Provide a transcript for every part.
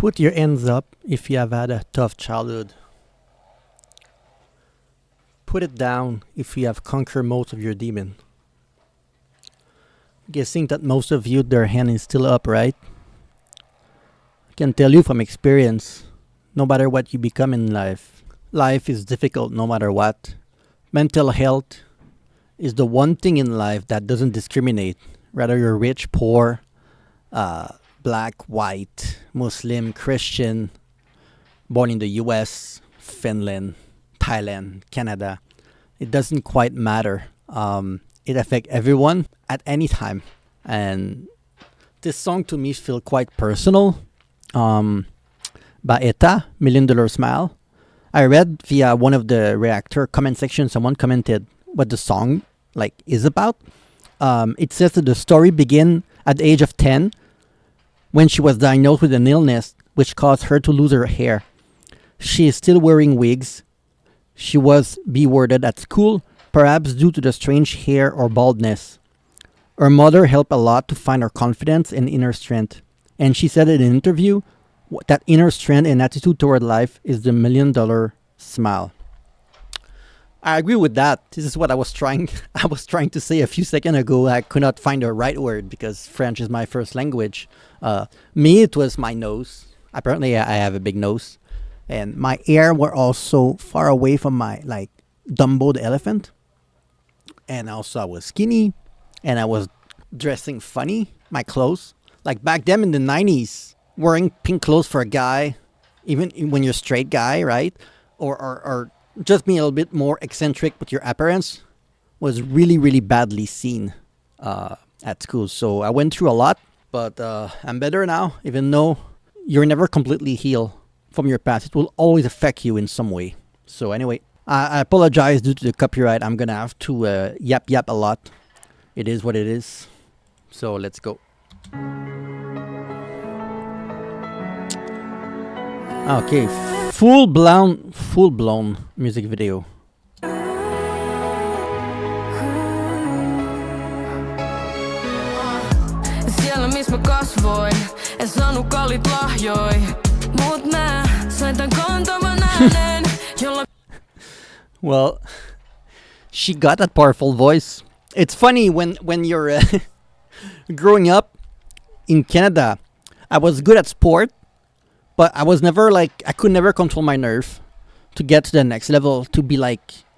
Put your hands up if you have had a tough childhood. Put it down if you have conquered most of your demon. Guessing that most of you, their hand is still up, right? I can tell you from experience, no matter what you become in life, life is difficult no matter what. Mental health is the one thing in life that doesn't discriminate, whether you're rich, poor, black, white, Muslim, Christian, born in the US, Finland, Thailand, Canada. It doesn't quite matter. It affects everyone at any time. And this song to me feels quite personal. By Etta, $1 Million Smile. I read via one of the reactor comment section, someone commented what the song is about. It says that the story began at the age of 10 when she was diagnosed with an illness which caused her to lose her hair. She is still wearing wigs. She was B-worded at school, perhaps due to the strange hair or baldness. Her mother helped a lot to find her confidence and inner strength. And she said in an interview that inner strength and attitude toward life is the $1 Million Smile. I agree with that. This is what I was trying to say a few seconds ago. I could not find the right word because French is my first language. Me, it was my nose. Apparently, I have a big nose. And my ear were also far away from my, Dumbo the elephant. And also I was skinny. And I was dressing funny, my clothes. Like back then in the 90s, wearing pink clothes for a guy, even when you're a straight guy, right? Or just being a little bit more eccentric with your appearance was really, really badly seen at school. So I went through a lot, but I'm better now, even though you're never completely healed from your past. It will always affect you in some way. So anyway, I apologize due to the copyright. I'm going to have to yap a lot. It is what it is. So let's go. Okay, full-blown music video. Siellä missä mä kasvoin, en saanut kallit lahjoi, mut mä sain tän kantavan äänen, jolla... Well, she got that powerful voice. It's funny when you're growing up in Canada, I was good at sport. But I was never I could never control my nerve to get to the next level, to be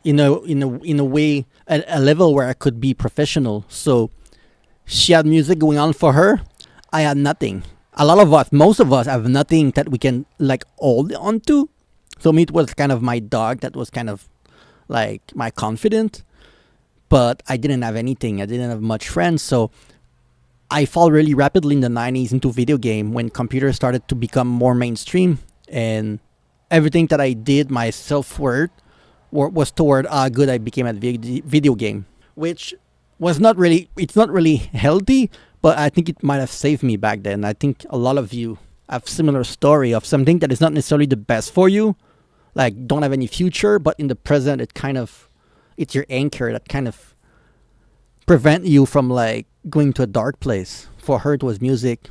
in a way, a level where I could be professional. So she had music going on for her. I had nothing. A lot of us, most of us have nothing that we can hold on to. So me, it was kind of my dog that was kind of my confidant. But I didn't have anything. I didn't have much friends. So I fall really rapidly in the 90s into video game when computers started to become more mainstream, and everything that I did, my self-worth was toward how good I became at video game, which was not really, it's not really healthy, but I think it might have saved me back then. I think a lot of you have similar story of something that is not necessarily the best for you, don't have any future, but in the present it's your anchor that kind of prevent you from going to a dark place. For her, it was music.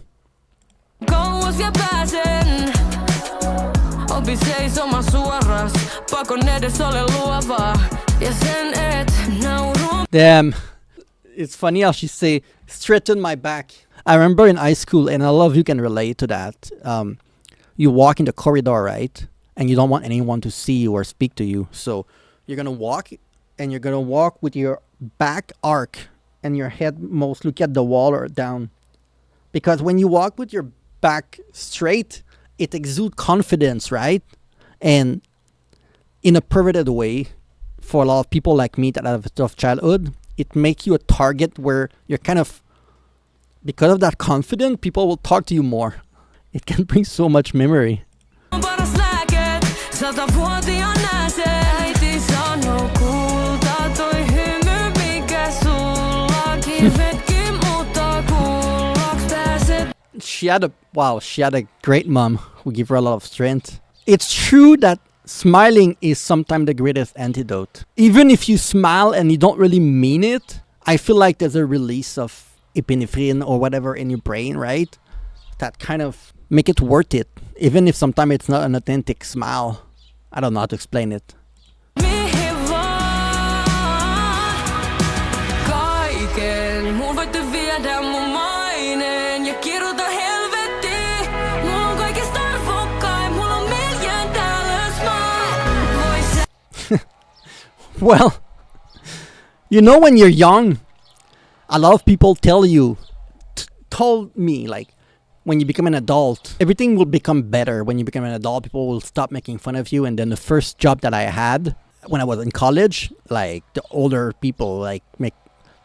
Kauas ja pääsen, opi seisomaan suoras, pakon edes ole luovaa, ja sen et nauru. Damn, it's funny how she say, straighten my back. I remember in high school, and a lot of you can relate to that, you walk in the corridor, right? And you don't want anyone to see you or speak to you. So you're going to walk, and you're going to walk with your back arc and your head most look at the wall or down. Because when you walk with your back straight, it exudes confidence, right? And in a perverted way, for a lot of people like me that have a tough childhood, it makes you a target where you're kind of, because of that confidence, people will talk to you more. It can bring so much memory. She had a great mom who gave her a lot of strength. It's true that smiling is sometimes the greatest antidote. Even if you smile and you don't really mean it, I feel like there's a release of epinephrine or whatever in your brain, right? That kind of make it worth it. Even if sometimes it's not an authentic smile. I don't know how to explain it. Mihin vaan. Kaiken muun voitte viedä mun maineen ja kirjoita helvettiin. Mulla on kaikista arvokkain, mulla on $1,000,000 smile. Vois Well, you know, when you're young, a lot of people told me, like, when you become an adult, everything will become better. When you become an adult, people will stop making fun of you. And then the first job that I had when I was in college, like, the older people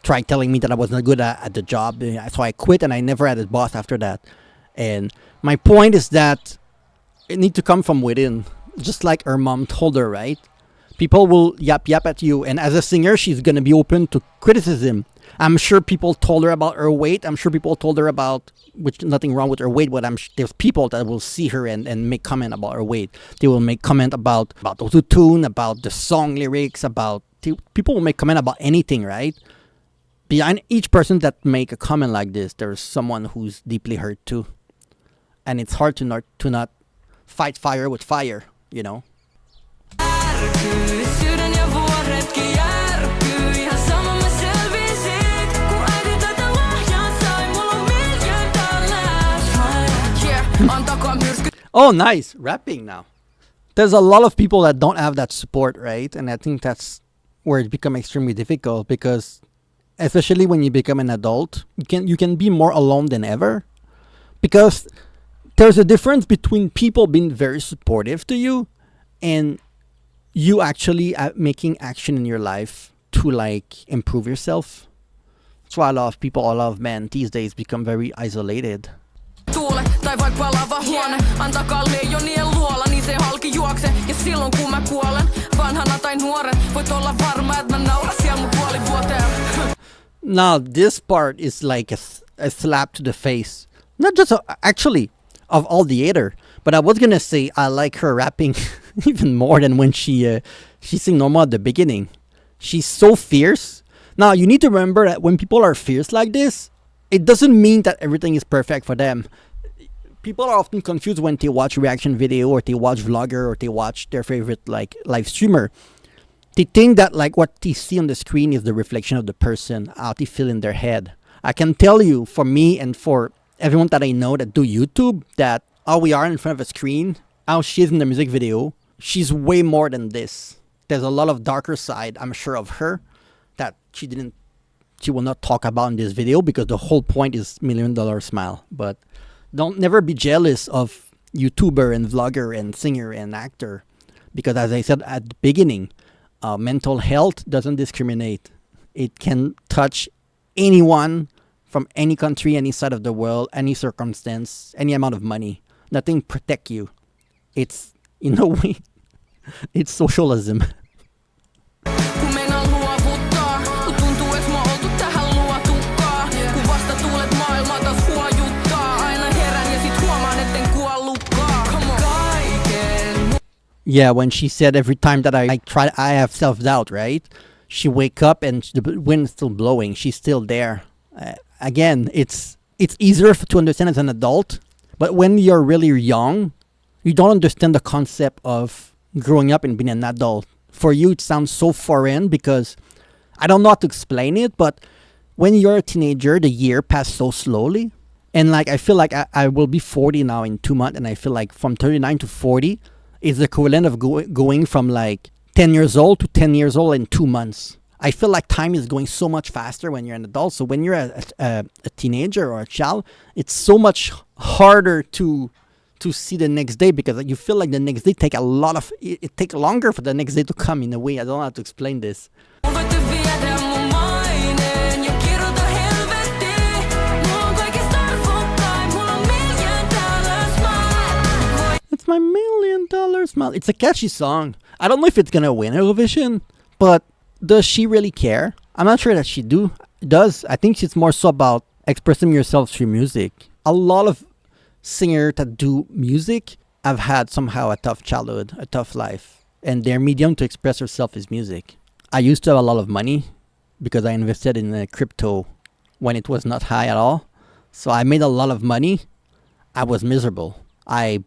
tried telling me that I was not good at the job. So I quit, and I never had a boss after that. And my point is that it needs to come from within, just like her mom told her, right? People will yap at you, and as a singer, she's gonna be open to criticism. I'm sure people told her about her weight. I'm sure people told her about, which nothing wrong with her weight, but there's people that will see her and make comment about her weight. They will make comment about auto-tune, about the song lyrics, people will make comment about anything, right? Behind each person that make a comment like this, there's someone who's deeply hurt too. And it's hard to not fight fire with fire, you know? Sydän ja vuoretkin järkyy. Ihan sama mä selvisin, kun äiti tätä lahjaa sai. Mulla on $1,000,000 smile. Yeah, antakaa myrsky. Oh, nice. Rapping now. There's a lot of people that don't have that support, right? And I think that's where it becomes extremely difficult, because especially when you become an adult, you can be more alone than ever, because there's a difference between people being very supportive to you and you actually making action in your life to, like, improve yourself. That's why a lot of men these days become very isolated. Tuule tai vaikka palava huone, antakaa leijonien luola, niin se halki juokse. Ja silloin kun mä kuolen, vanhana tai nuoren, voit olla varma, että mä nauran siellä mun puolivuoteen. Now this part is like a slap to the face. Not just actually of all the Etta, but I was gonna say I like her rapping even more than when she sing normal at the beginning. She's so fierce. Now you need to remember that when people are fierce like this, it doesn't mean that everything is perfect for them. People are often confused when they watch reaction video, or they watch vlogger, or they watch their favorite, like, live streamer. They think that, like, what they see on the screen is the reflection of the person, how they feel in their head. I can tell you, for me and for everyone that I know that do YouTube, that how we are in front of a screen, how she is in the music video, she's way more than this. There's a lot of darker side, I'm sure, of her that she will not talk about in this video, because the whole point is $1,000,000 smile. But never be jealous of YouTuber and vlogger and singer and actor, because as I said at the beginning, mental health doesn't discriminate. It can touch anyone from any country, any side of the world, any circumstance, any amount of money. Nothing protect you. It's, in a way, it's socialism. Kun meinaan luovuttaa, kun tuntuu et mua oltu tähän luotukaan. Kun vasta tuulet maailmaa taas huojuttaa. Aina herään ja sit huomaan etten kuollutkaan. Kaiken. Yeah, when she said every time that I have self-doubt, right? She wake up and the wind is still blowing. She's still there. Again, it's easier to understand as an adult, but when you're really young, you don't understand the concept of growing up and being an adult. For you, it sounds so foreign, because I don't know how to explain it, but when you're a teenager, the year passed so slowly. And, like, I feel like I will be 40 now in 2 months, and I feel like from 39 to 40 is the equivalent of going from, like, 10 years old to 10 years old in 2 months. I feel like time is going so much faster when you're an adult. So when you're a teenager or a child, it's so much harder to see the next day, because you feel like the next day it takes longer for the next day to come, in a way. I don't know how to explain this. It's my $1,000,000 smile. It's a catchy song. I don't know if it's gonna win Eurovision, but does she really care? I'm not sure that she does. I think it's more so about expressing yourself through music. A lot of singers that do music have had somehow a tough childhood, a tough life, and their medium to express yourself is music. I used to have a lot of money because I invested in crypto when it was not high at all. So I made a lot of money. I was miserable. I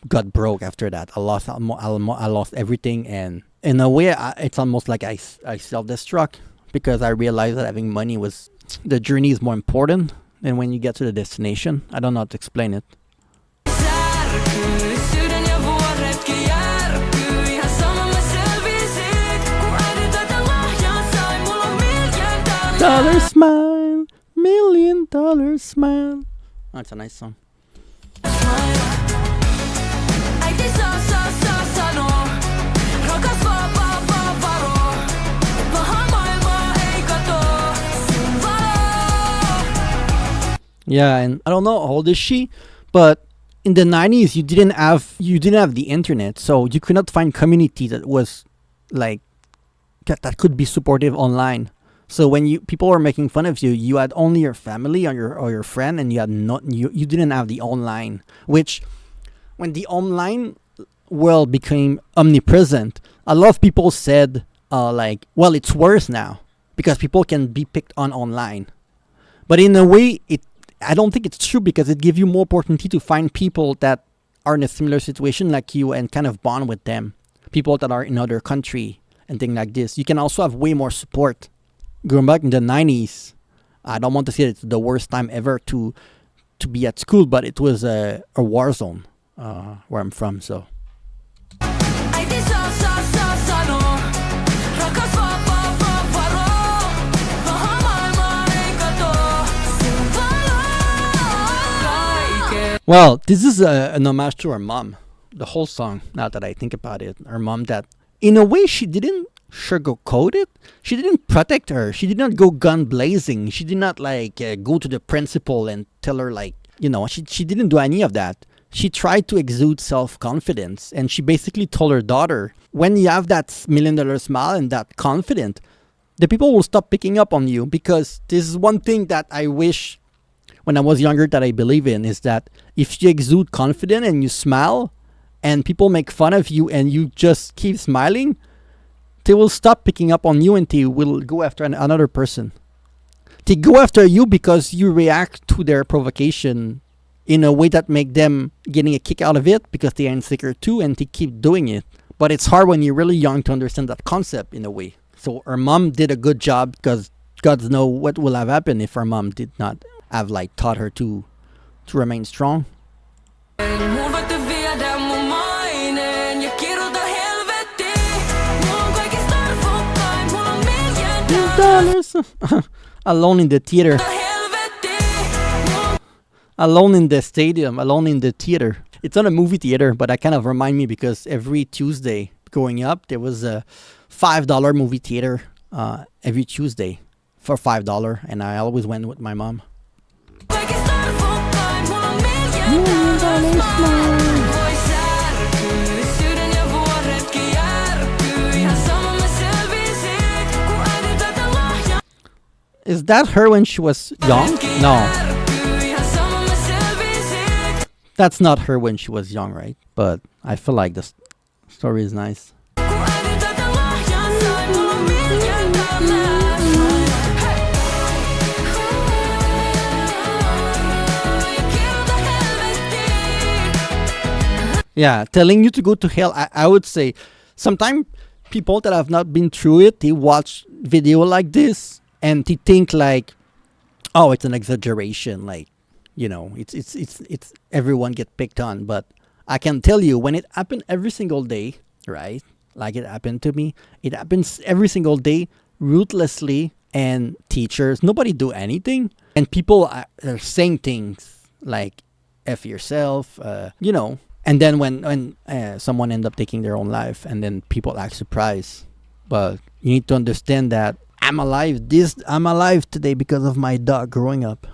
got broke after that. I lost everything, and in a way, it's almost like I self-destruct because I realized that having money was the journey is more important than when you get to the destination. I don't know how to explain it. Dollar smile, $1,000,000 smile. Oh, it's a nice song. Yeah, and I don't know how old is she, but in the 90s you didn't have the internet, so you could not find community that was like that could be supportive online. So when people were making fun of you, you had only your family or your friend, and you didn't have the online. Which, when the online world became omnipresent, a lot of people said like, well, it's worse now because people can be picked on online. But in a way, I don't think it's true, because it gives you more opportunity to find people that are in a similar situation like you and kind of bond with them. People that are in other country and things like this. You can also have way more support. Going back in the 90s, I don't want to say it's the worst time ever to be at school, but it was a war zone where I'm from. So. Well, this is an homage to her mom. The whole song, now that I think about it. Her mom, that in a way she didn't sugarcoat it. She didn't protect her. She did not go gun blazing. She did not go to the principal and tell her she didn't do any of that. She tried to exude self-confidence, and she basically told her daughter, when you have that $1,000,000 smile and that confident, the people will stop picking up on you. Because this is one thing that I wish when I was younger that I believe in, is that if you exude confidence and you smile and people make fun of you and you just keep smiling, they will stop picking up on you and they will go after another person. They go after you because you react to their provocation in a way that make them getting a kick out of it, because they are insecure too and they keep doing it. But it's hard when you're really young to understand that concept in a way. So her mom did a good job, because God knows what will have happened if her mom did not have taught her to remain strong. $1,000,000. Alone in the theater. Alone in the stadium. Alone in the theater. It's not a movie theater, but that kind of remind me, because every Tuesday growing up, there was a $5 movie theater every Tuesday for $5, and I always went with my mom. Is that her when she was young? No. That's not her when she was young, right? But I feel like the story is nice. Yeah, telling you to go to hell, I would say sometimes people that have not been through it, they watch video like this and they think oh, it's an exaggeration, it's everyone get picked on. But I can tell you, when it happened every single day, right? Like it happened to me, it happens every single day, ruthlessly, and teachers, nobody do anything, and people are saying things like F yourself, and then when someone end up taking their own life, and then people act surprised. But you need to understand that I'm alive today because of my dog growing up.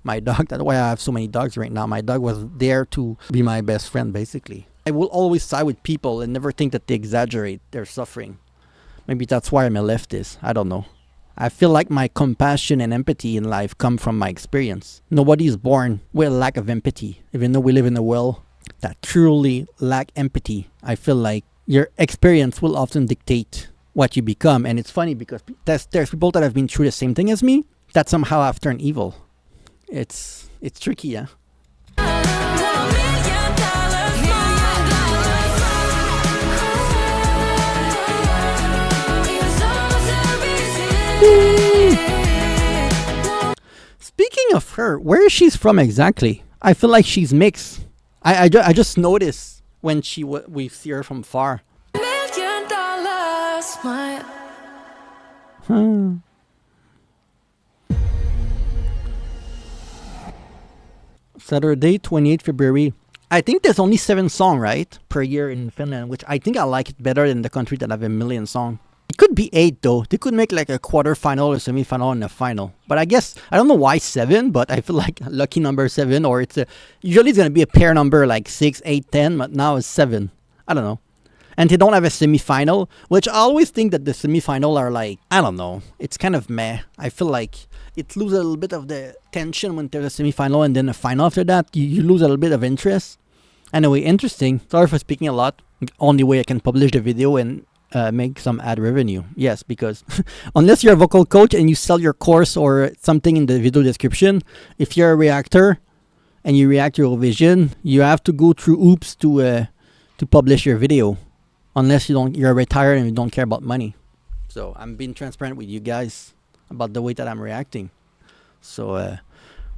My dog, that's why I have so many dogs right now. My dog was there to be my best friend, basically. I will always side with people and never think that they exaggerate their suffering. Maybe that's why I'm a leftist. I don't know. I feel like my compassion and empathy in life come from my experience. Nobody is born with a lack of empathy. Even though we live in a world that truly lack empathy, I feel like your experience will often dictate what you become. And it's funny because there's people that have been through the same thing as me that somehow have turned evil. It's tricky, yeah. her. Where is she from exactly? I feel like she's mixed. I just noticed when we see her from far. $1,000,000 smile. Saturday, 28th February. I think there's only 7 songs, right, per year in Finland, which I think I like it better than the country that have a million songs. It could be 8 though. They could make like a quarterfinal or semifinal and a final. But I guess I don't know why 7, but I feel like lucky number 7, or usually it's gonna be a pair number like 6, 8, 10, but now it's 7. I don't know. And they don't have a semifinal, which I always think that the semifinal are like, I don't know. It's kind of meh. I feel like it loses a little bit of the tension when there's a semifinal and then a final after that. You lose a little bit of interest. Anyway, interesting. Sorry for speaking a lot. Only way I can publish the video and make some ad revenue. Yes, because unless you're a vocal coach and you sell your course or something in the video description, if you're a reactor and you react to Eurovision, you have to go through oops to publish your video. Unless you're retired and you don't care about money. So I'm being transparent with you guys about the way that I'm reacting. So,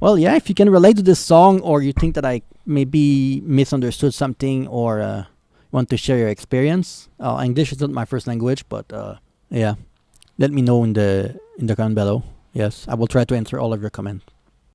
well, yeah, if you can relate to this song, or you think that I maybe misunderstood something, or want to share your experience. English is not my first language, but yeah, let me know in the comment below. Yes, I will try to answer all of your comments.